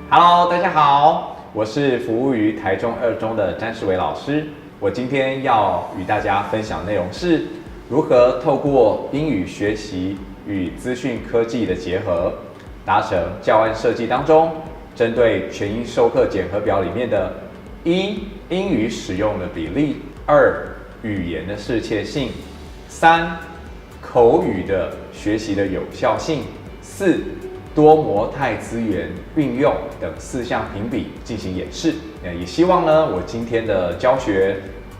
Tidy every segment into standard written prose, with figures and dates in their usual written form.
Hello， 大家好，我是服务于台中二中的詹士緯老师。我今天要与大家分享的内容是如何透过英语学习与资讯科技的结合，达成教案设计当中针对全英授课检核表里面的1英语使用的比例，2语言的适切性，3口语的学习的有效性，4多模态资源运用等4项评比进行演示。也希望呢，我今天的教学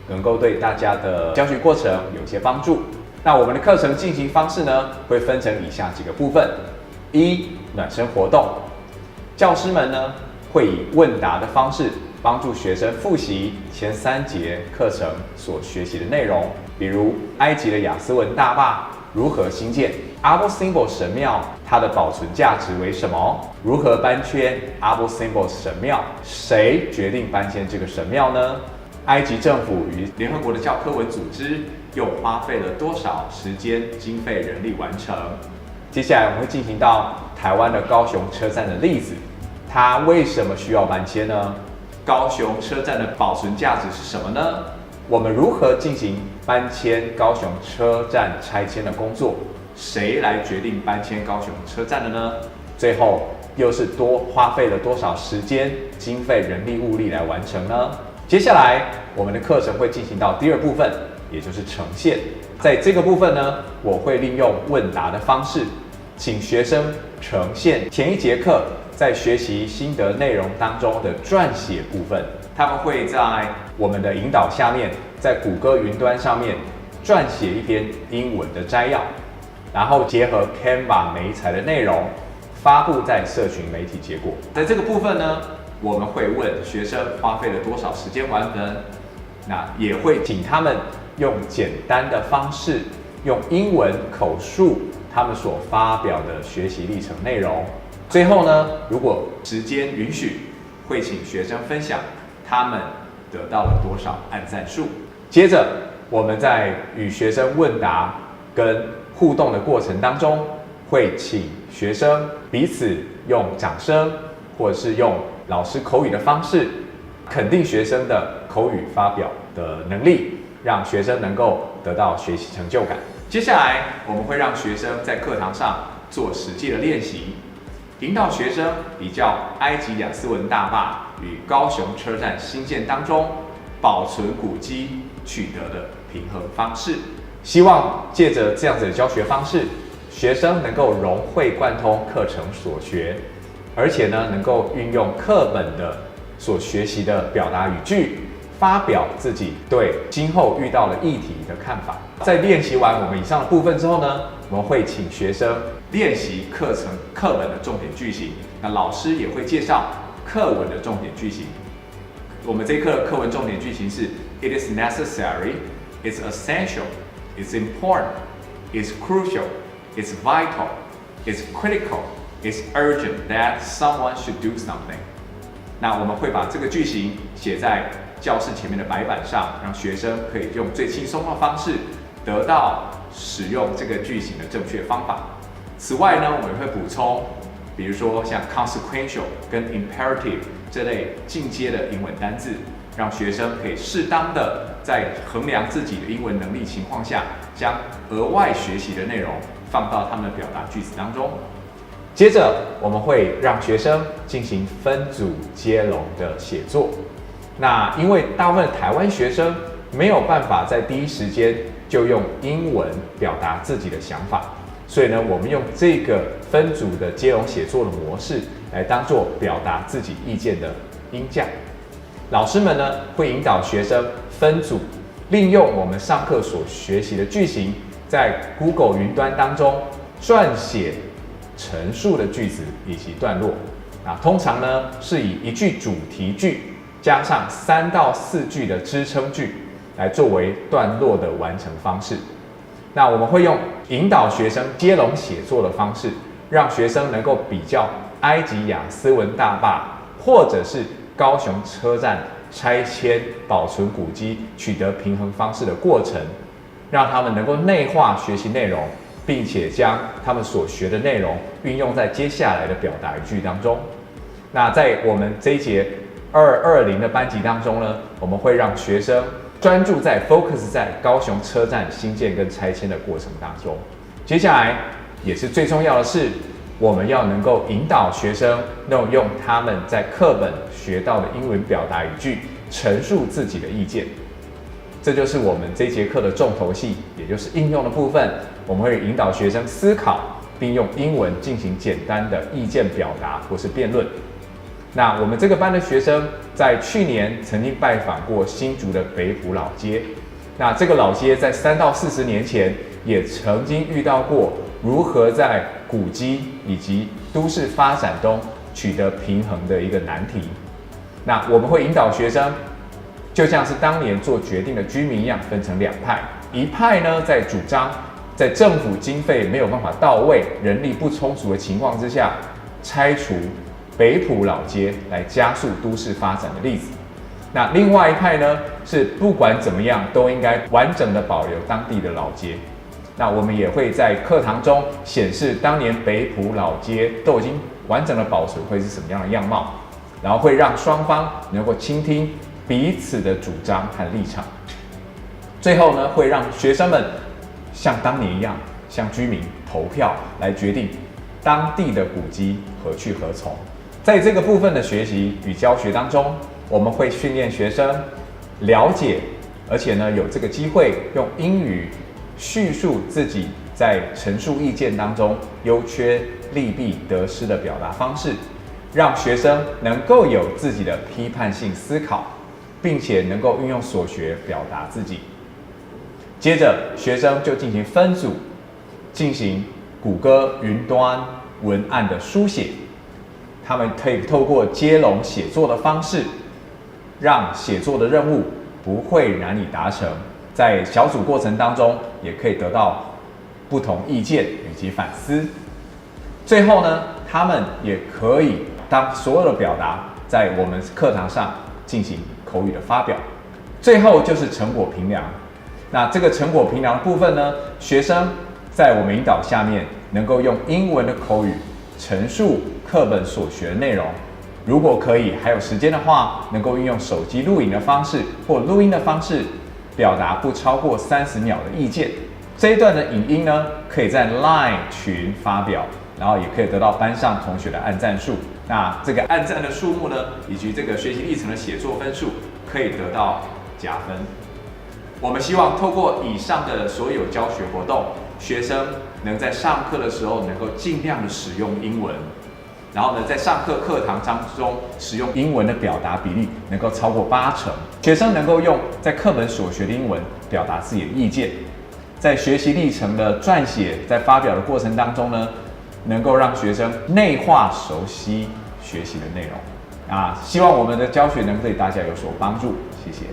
能够对大家的教学过程有一些帮助。那我们的课程进行方式呢，会分成以下几个部分：暖身活动，教师们呢会以问答的方式帮助学生复习前3节课程所学习的内容，比如埃及的亚斯文大坝如何兴建，阿波 Symbol 神庙它的保存价值为什么？如何搬迁阿波 Symbol 神庙？谁决定搬迁这个神庙呢？埃及政府与联合国的教科文组织又花费了多少时间、经费、人力完成？接下来我们会进行到台湾的高雄车站的例子，它为什么需要搬迁呢？高雄车站的保存价值是什么呢？我们如何进行搬迁高雄车站拆迁的工作？谁来决定搬迁高雄车站的呢？最后又是花费了多少时间、经费、人力、物力来完成呢？接下来我们的课程会进行到第2部分，也就是呈现。在这个部分呢，我会利用问答的方式，请学生呈现前一节课在学习心得内容当中的撰写部分。他们会在我们的引导下面，在谷歌云端上面撰写一篇英文的摘要，然后结合 Canva 媒材的内容发布在社群媒体结果。在这个部分呢，我们会问学生花费了多少时间完成，那也会请他们用简单的方式，用英文口述他们所发表的学习历程内容。最后呢，如果时间允许，会请学生分享他们得到了多少按赞数。接着，我们在与学生问答跟互动的过程当中，会请学生彼此用掌声或者是用老师口语的方式，肯定学生的口语发表的能力，让学生能够得到学习成就感。接下来，我们会让学生在课堂上做实际的练习，引导学生比较埃及亚斯文大坝与高雄车站兴建当中保存古迹取得的平衡方式。希望借着这样子的教学方式，学生能够融会贯通课程所学，而且呢，能够运用课本的所学习的表达语句，发表自己对今后遇到的议题的看法。在练习完我们以上的部分之后呢，我们会请学生练习课本的重点句型，那老师也会介绍课文的重点句型。我们这一课的课文重点句型是 It is necessary, it's essential, it's important, it's crucial, it's vital, it's critical, it's urgent that someone should do something。那我们会把这个句型写在教室前面的白板上，让学生可以用最轻松的方式得到使用这个句型的正确方法。此外呢，我们会补充，比如说像 consequential 跟 imperative 这类进阶的英文单字，让学生可以适当的在衡量自己的英文能力情况下，将额外学习的内容放到他们的表达句子当中。接着，我们会让学生进行分组接龙的写作。那因为大部分的台湾学生没有办法在第一时间就用英文表达自己的想法，所以呢，我们用这个分组的接龙写作的模式来当做表达自己意见的音架。老师们呢会引导学生分组，利用我们上课所学习的句型，在 Google 云端当中撰写陈述的句子以及段落。通常呢是以一句主题句加上3到4句的支撑句来作为段落的完成方式。那我们会用引导学生接龙写作的方式，让学生能够比较埃及亚斯文大坝或者是高雄车站拆迁保存古迹取得平衡方式的过程，让他们能够内化学习内容，并且将他们所学的内容运用在接下来的表达语句当中。那在我们这一节220的班级当中呢，我们会让学生专注在 focus 在高雄车站新建跟拆迁的过程当中。接下来也是最重要的是，我们要能够引导学生用他们在课本学到的英文表达语句，陈述自己的意见。这就是我们这节课的重头戏，也就是应用的部分。我们会引导学生思考，并用英文进行简单的意见表达或是辩论。那我们这个班的学生在去年曾经拜访过新竹的北埔老街。那这个老街在3到40年前也曾经遇到过如何在古迹以及都市发展中取得平衡的一个难题。那我们会引导学生，就像是当年做决定的居民一样，分成2派。一派呢，在主张在政府经费没有办法到位、人力不充足的情况之下，拆除北埔老街来加速都市发展的例子。那另外一派呢，是不管怎么样都应该完整的保留当地的老街。那我们也会在课堂中显示当年北埔老街都已经完整的保存会是什么样的样貌，然后会让双方能够倾听彼此的主张和立场。最后呢，会让学生们像当年一样，向居民投票来决定当地的古迹何去何从。在这个部分的学习与教学当中，我们会训练学生了解，而且呢有这个机会用英语叙述自己在陈述意见当中优缺、利弊、得失的表达方式，让学生能够有自己的批判性思考，并且能够运用所学表达自己。接着，学生就进行分组，进行谷歌云端文案的书写。他们可以透过接龙写作的方式，让写作的任务不会难以达成。在小组过程当中，也可以得到不同意见以及反思。最后呢，他们也可以当所有的表达在我们课堂上进行口语的发表。最后就是成果评量。那这个成果评量的部分呢，学生在我们引导下面，能够用英文的口语陈述课本所学的内容。如果可以，还有时间的话，能够运用手机录影的方式或录音的方式，表达不超过30秒的意见。这一段的影音呢，可以在 LINE 群发表，然后也可以得到班上同学的按赞数。那这个按赞的数目呢，以及这个学习历程的写作分数，可以得到加分。我们希望透过以上的所有教学活动，学生能在上课的时候能够尽量的使用英文，然后呢，在上课课堂当中使用英文的表达比例能够超过80%，学生能够用在课本所学的英文表达自己的意见，在学习历程的撰写、在发表的过程当中呢，能够让学生内化熟悉学习的内容。希望我们的教学能对大家有所帮助，谢谢。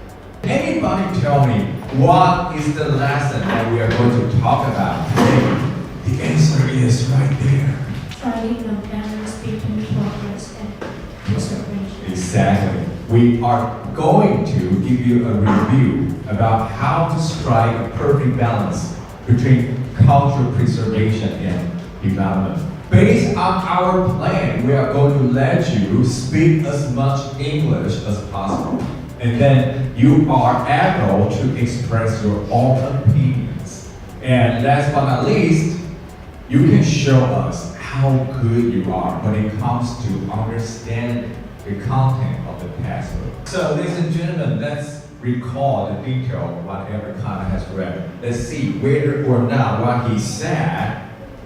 Anybody tell me what is the lesson that we are going to talk about today? The answer is right there. Trying of balance between progress and preservation. Exactly. We are going to give you a review about how to strike a perfect balance between cultural preservation and development. Based on our plan, we are going to let you speak as much English as possible. And then you are able to express your own opinions. And last but not least, you can show us how good you are when it comes to understanding the content of the textbook. So, ladies and gentlemen, let's recall the detail of what every Kana has read. Let's see whether or not what he said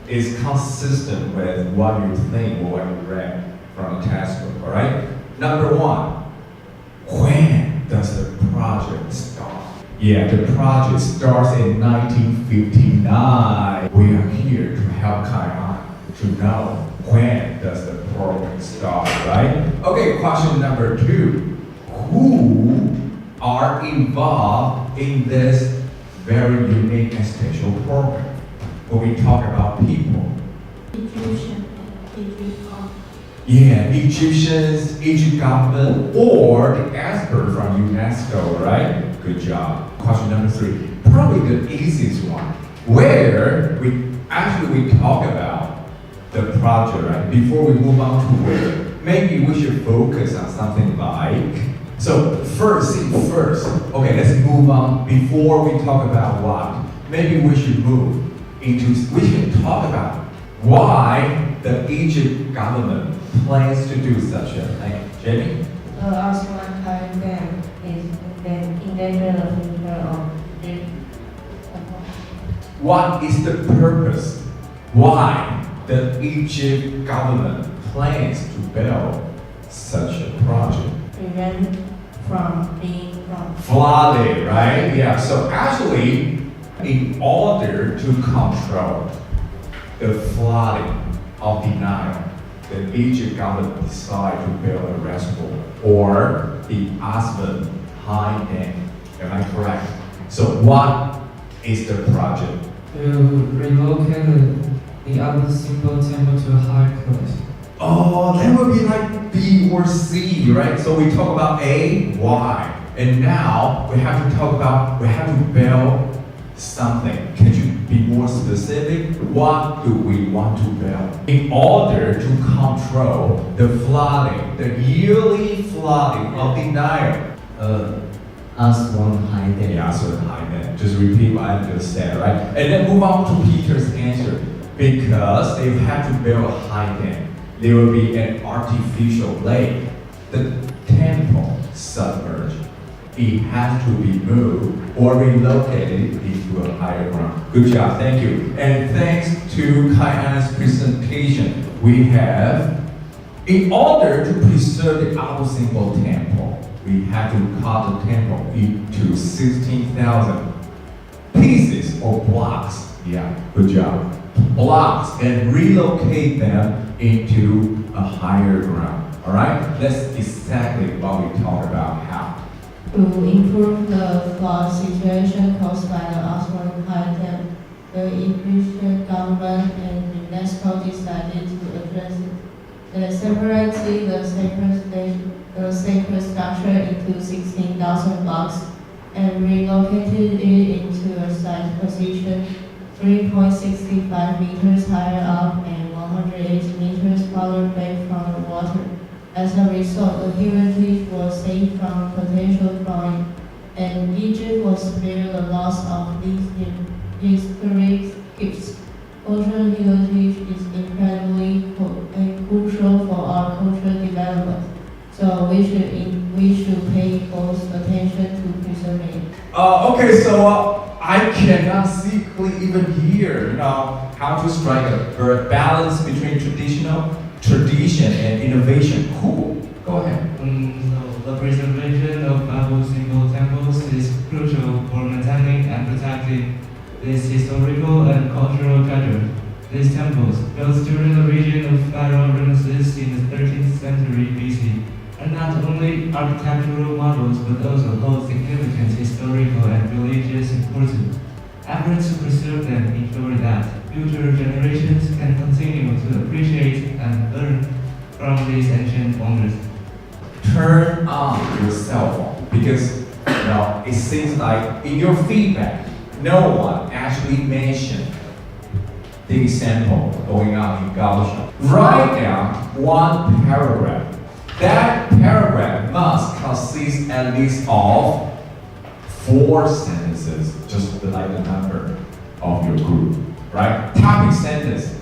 is consistent with what you think or what you read from the textbook. All right. Number 1. When does the project start? Yeah, the project starts in 1959. We are here to help Kai-an to know when does the program start, right? Okay, question number 2. Who are involved in this very unique and special program? When we talk about people. Egyptian and Egypt. Yeah, Egyptians, Egypt government, or the expert from UNESCO, right? Good job. Question number 3, probably the easiest one, where we talk about the project, right? Before we move on to where, maybe we should focus on something like, so first thing first, okay, let's move on. Before we talk about what, maybe we should we should talk about why the Egypt government plans to do such a thing. Jamie? Osman Dam is in danger of What is the purpose? Why the Egypt government plans to build such a project? prevent from being Flooded, right? Yeah, so actually, in order to control the flooding of the Nile, the Egypt government decided to build a reservoir or the Osman High Dam. Am I correct? So what is the project? To relocate the Abu Simbel temple to a higher place. Oh, that would be like B or C, right? So we talk about A, Y. And now we have to talk about, we have to build something. Can you be more specific? What do we want to build? In order to control the flooding, the yearly flooding of the Nile. Aswan High Dam. Yeah, so high dam. Just repeat what I just said, right? And then move on to Peter's answer. Because they have to build a high dam, there will be an artificial lake. The temple submerged. It has to be moved or relocated into a higher ground. Good job, thank you. And thanks to Kai-An's presentation, we have, in order to preserve the Abu Simbel temple, we have to cut the temple into 16,000 pieces or blocks. Yeah, good job. Blocks and relocate them into a higher ground. All right, that's exactly what we talk about how. to improve the flood situation caused by the Osman High Dam. The Egyptian government and UNESCO decided to address it. They separated the sacred structure into 16,000 blocks and relocated it into a site position 3.65 meters higher up and 180 meters farther back from the water. As a result, the heritage was saved from potential flooding, and Egypt was spared the loss of these historic gifts. Cultural heritage is incredibly crucial for our cultural development, so we should pay close attention to preserving it. Okay, so I cannot see clearly even here, how to strike a balance between tradition and innovation. Cool. Go ahead. So the preservation of Abu Simbel temples is crucial for maintaining and protecting this historical and cultural treasure. These temples, built during the region of Pharaoh Ramesses in the 13th century BC, are not only architectural models but also hold significant historical and religious importance. Efforts to preserve them ensure that future generations can continue to appreciate and learn from these ancient wonders. Turn on your cell phone because it seems like in your feedback, no one actually mentioned the example going on in Kaohsiung. Write down one paragraph. That paragraph must consist at least of 4 sentences, just like the number of your group, right? Topic sentence.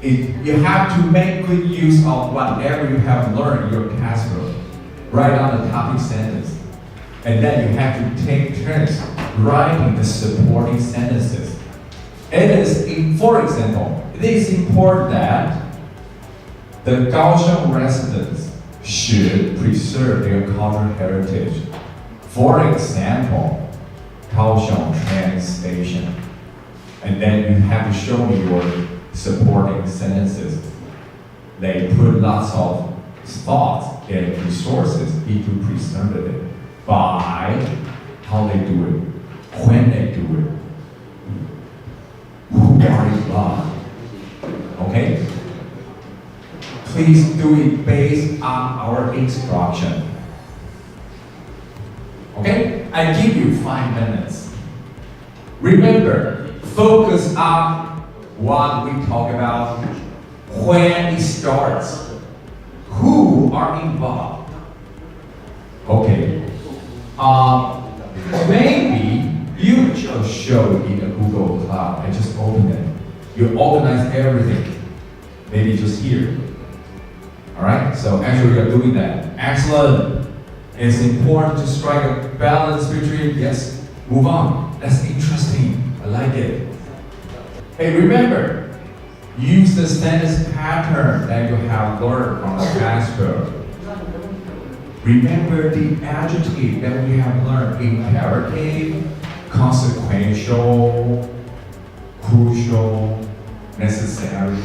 You have to make good use of whatever you have learned in your classroom. Write down the topic sentence. And then you have to take turns writing the supporting sentences. For example, it is important that the Kaohsiung residents should preserve their cultural heritage. For example, Kaohsiung train station. And then you have to show me your supporting sentences. They put lots of thought and resources into preserving it by how they do it, when they do it, who are involved. Okay? Please do it based on our instruction. Okay? I give you 5 minutes. Remember, focus on what we talk about, when it starts, Who are involved? Okay. Maybe you just show it in a Google Cloud and just open it. You organize everything. Maybe just here. Alright? So actually we are doing that. Excellent. It's important to strike a balance between, yes, move on. That's interesting. I like it. Hey, remember, use the sentence pattern that you have learned from the past book. Remember the adjective that we have learned: imperative, consequential, crucial, necessary,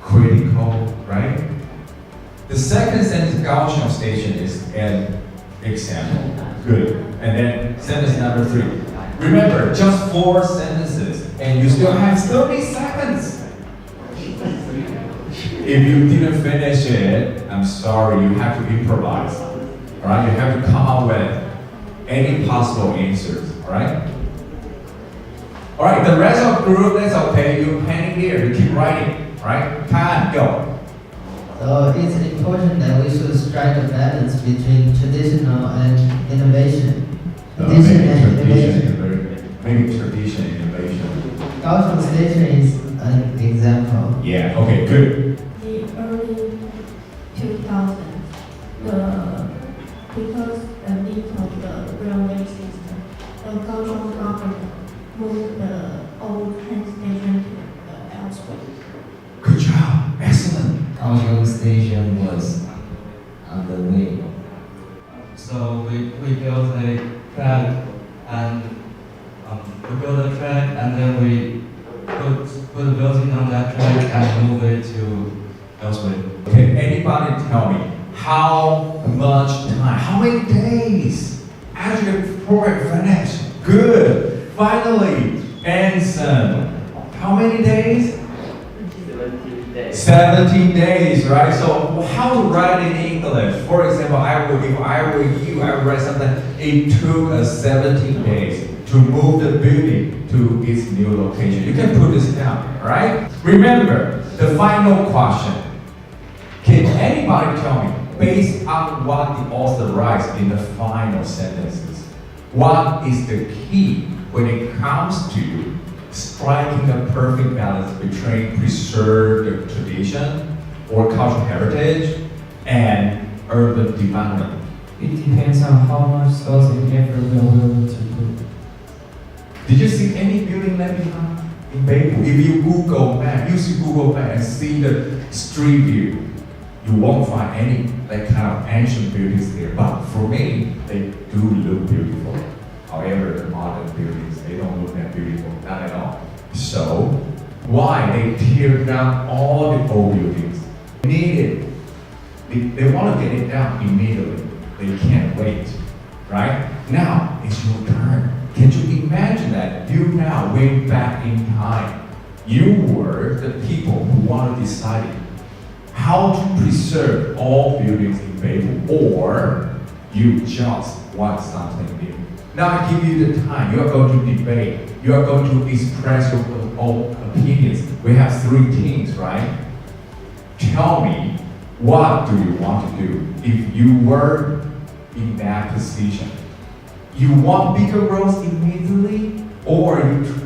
critical, right? The second sentence, Kaohsiung Station, is an example. Good. And then sentence number 3. Remember, just 4 sentences, and you still have 30 seconds. If you didn't finish it, I'm sorry, you have to improvise. Alright? You have to come up with any possible answers. Alright? Alright, the rest of the group, that's okay. You hang here, you keep writing. Alright? Time, go. So it's important that we should strike a balance between traditional and innovation. Maybe tradition and innovation. Kaohsiung Station is an example. Yeah, okay, good. The early 2000s, because the need of the railway system, the Kaohsiung government moved the old train station to elsewhere. Good job. Excellent. Kaohsiung Station was on the way. So we built a track and then we put a building on that track and move it to elsewhere. Can anybody tell me how much time, how many days after the program finished? Good. Finally, Anson. How many days? 17 days, right? So how to write in English? For example, if I were you, I would write something. It took us 17 days to move the building to its new location. You can put this down, right? Remember, the final question. Can anybody tell me, based on what the author writes in the final sentences, what is the key when it comes to striking a perfect balance between preserved tradition or cultural heritage and urban development? It depends on how much thought and effort we are willing to put. Did you see any building left behind in Beirut? If you use Google Map and see the street view, you won't find any like kind of ancient buildings there. But for me, they do look beautiful. However, the modern buildings, they don't look that beautiful, not at all. So, why they tear down all the old buildings? They want to get it down immediately. They can't wait, right? Now, it's your turn. Can you imagine that you now went back in time? You were the people who want to decide how to preserve all buildings in Beirut, or you just want something new. Now I give you the time. You are going to debate. You are going to express your own opinions. We have 3 teams, right? Tell me, what do you want to do if you were in that position? You want bigger roads immediately, or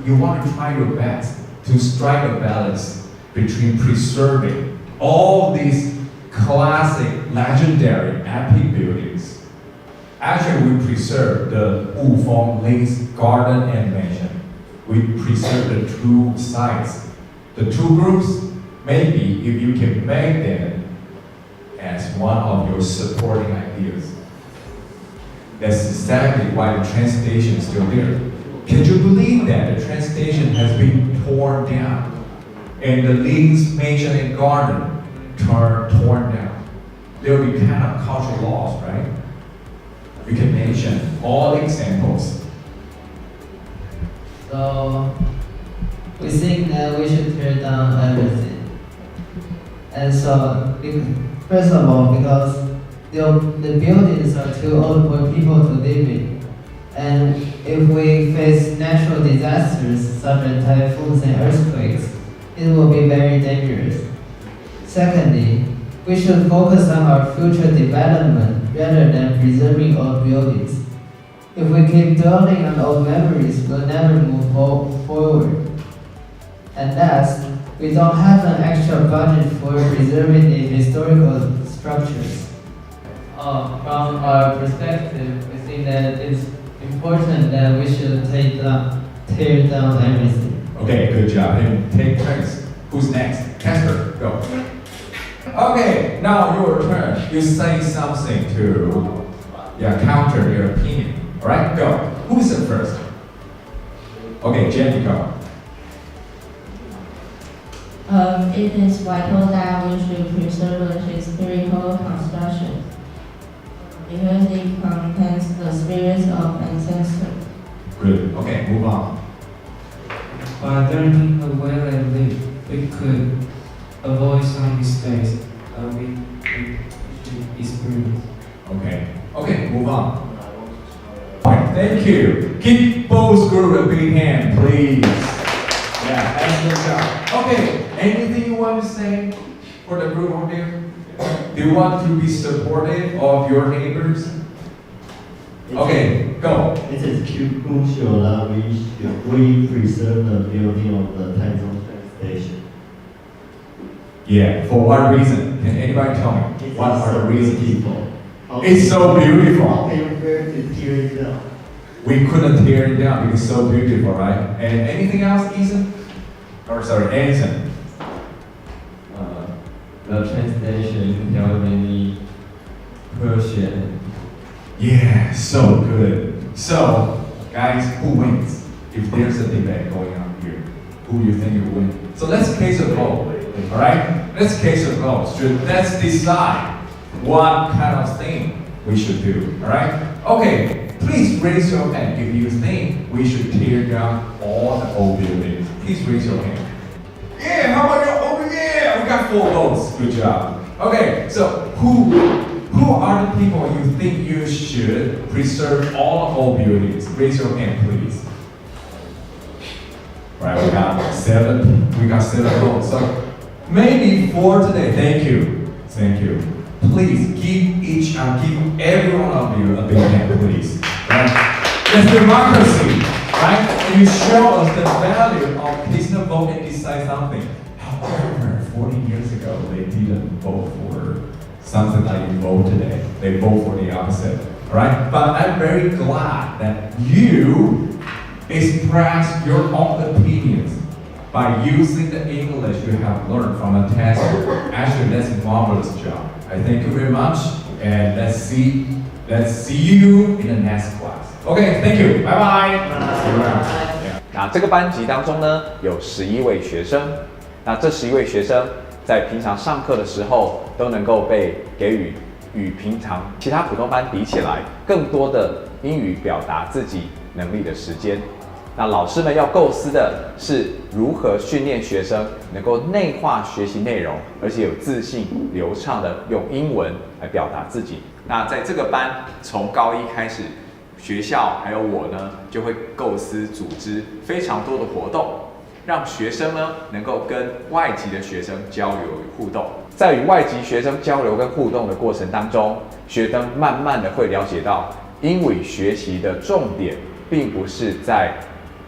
you want to try your best to strike a balance between preserving all these classic, legendary, epic buildings. Actually, we preserve the Wufeng Links Garden and Mansion. We preserve the 2 sites. The 2 groups, maybe if you can make them as one of your supporting ideas. That's exactly why the train station is still there. Can you believe that the train station has been torn down and the Links Mansion and Garden torn down? There will be kind of cultural loss, right? We can mention all examples. So we think that we should tear down everything. And so, first of all, because the buildings are too old for people to live in. And if we face natural disasters such as typhoons and earthquakes, it will be very dangerous. Secondly, we should focus on our future development rather than preserving old buildings. If we keep dwelling on old memories, we'll never move forward. And last, we don't have an extra budget for preserving the historical structures. From our perspective, we think that it's important that we should tear down everything. Okay, good job. And take turns. Who's next? Casper, go. Okay, now your turn. You say something to counter your opinion. All right, go. Who's the first? Okay, Jenny, go. It is vital that we should preserve the historical construction because it contains the spirits of ancestors. Good. Okay, move on. By learning the way they live, we could avoid some mistakes we should experience. Okay, move on. Alright, thank you. Give both groups a big hand, please. Yeah, excellent job. Okay, anything you want to say for the group over there? Do you want to be supportive of your neighbors? Okay, go. It is crucial that we preserve the building of the Taichung train station. Yeah, for what reason? Can anybody tell me? It What is are the so reasons? beautiful. It's so beautiful. How can you bear to tear it down? We couldn't tear it down because it's so beautiful, right? And anything else, Ethan? Or sorry, Anderson? The train station held many Persian. Yeah, so good. So, guys, who wins? If there's a debate going on here, who do you think will win? So let's case a vote, all right? Let's case a vote. Let's decide what kind of thing we should do, all right? Okay, please raise your hand if you think we should tear down all the old buildings. Please raise your hand. Yeah, how about you? Oh yeah, we got 4 votes. Good job. Okay, so who are the people you think you should preserve all the old buildings? Raise your hand, please. Right, we got 7 votes. So maybe for today. Thank you. Please give every one of you a big hand, please. Right? That's democracy, right? And you show us the value of taking a vote and decide something. However, 40 years ago, they didn't vote for something like you vote today. They vote for the opposite, all right? But I'm very glad that you express your own opinions by using the English you have learned from a test. Actually, that's a marvelous job. I thank you very much, and let's see you in the next class. Okay, thank you. Bye bye. See you around. 那这个班级当中呢，有11位学生。那这11位学生在平常上课的时候，都能够被给予与平常其他普通班比起来，更多的英语表达自己能力的时间。那老师们要构思的是如何训练学生能够内化学习内容，而且有自信、流畅的用英文来表达自己。那在这个班，从高1开始，学校还有我呢，就会构思组织非常多的活动，让学生呢能够跟外籍的学生交流与互动。在与外籍学生交流跟互动的过程当中，学生慢慢的会了解到，英语学习的重点并不是在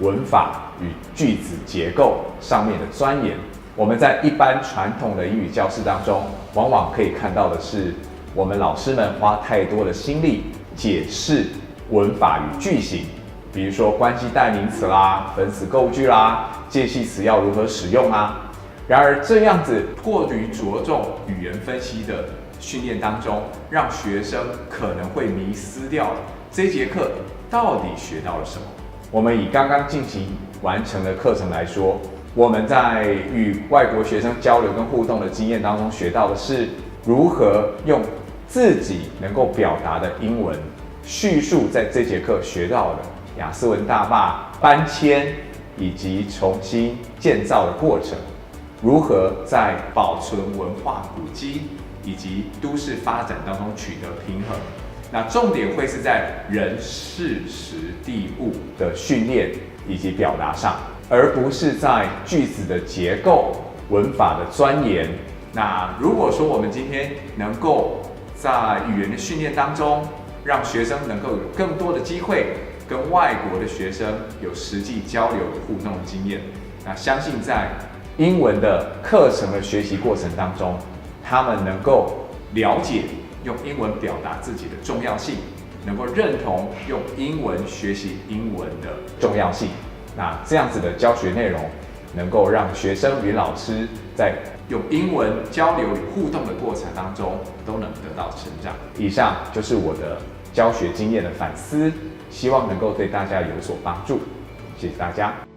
文法与句子结构上面的钻研。我们在一般传统的英语教室当中，往往可以看到的是，我们老师们花太多的心力解释文法与句型，比如说关系代名词啦、分词构句啦、介系词要如何使用啊。然而这样子过于着重语言分析的训练当中，让学生可能会迷失掉这节课到底学到了什么。我们以刚刚进行完成的课程来说，我们在与外国学生交流跟互动的经验当中学到的是如何用自己能够表达的英文叙述在这节课学到的雅思文大坝搬迁以及重新建造的过程，如何在保存文化古迹以及都市发展当中取得平衡。那重点会是在人事时地物的训练以及表达上，而不是在句子的结构、文法的钻研那如果说我们今天能够在语言的训练当中，让学生能够有更多的机会跟外国的学生有实际交流与互动的经验，那相信在英文的课程的学习过程当中，他们能够了解用英文表达自己的重要性，能够认同用英文学习英文的重要性。那这样子的教学内容，能够让学生与老师在用英文交流与互动的过程当中，都能得到成长。以上就是我的教学经验的反思，希望能够对大家有所帮助。谢谢大家。